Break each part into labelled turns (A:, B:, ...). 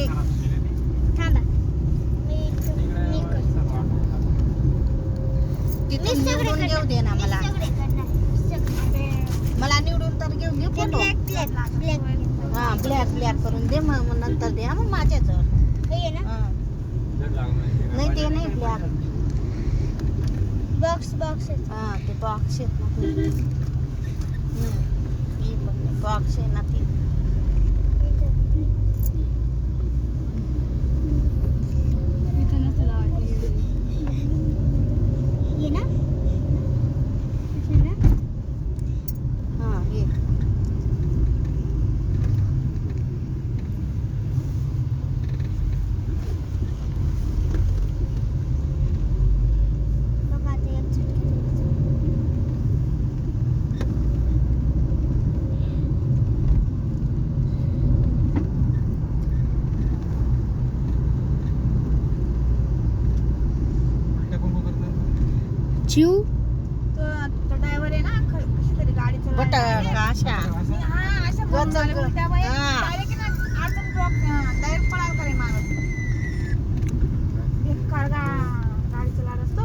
A: थांबा मी
B: तिथून निवडून घेऊ दे ना मला मला निवडून तर घेऊन घे फोटो हा ब्लॅक ब्लॅक करून दे मग नंतर दे मग माझ्याजवळ नाही ते नाही ब्लॅक
A: बॉक्स
B: हा ते बॉक्स आहेत ना बॉक्स आहे ना ते
A: ये ना
B: हा हे
A: बघा ते एक झटके
B: चिव
C: तो ड्रायव्हर आहे ना कशी तरी गाडी
B: बट
C: चालवायला
B: का अशा
C: हा अशा बोलून
B: गचक.
C: राहिले त्यामुळे
B: हा.
C: डायरेक्ट ना अडचण डायरेक्ट पळाव करे मागत एक काळगा गाडी चलावत असतो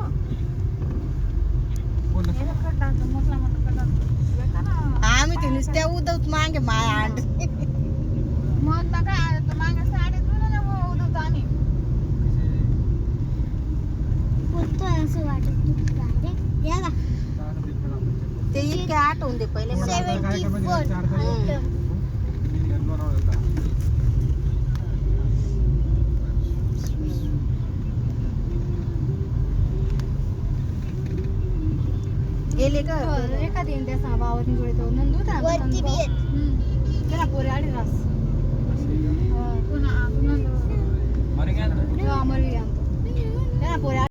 C: एक खड्डा असतो, मोठा मोठा खड्डा असतो. येता ना
B: आम्ही ते नुसत्या उदवत मागे माया अंड
C: मग बघा तो मागे साडे ना उडवतो आम्ही
A: होतं असं वाटत डायरेक्ट या बा
B: ते इतके आठवून दे पहिले मला.
A: 74
B: गेले का
C: एखादी इंडिया भावातून जोडे तो नंदू होता ना
A: वरती बी आहेत.
C: त्याला पोरे आडी रास पुन्हा नंदू मरी गया त्याला पोरे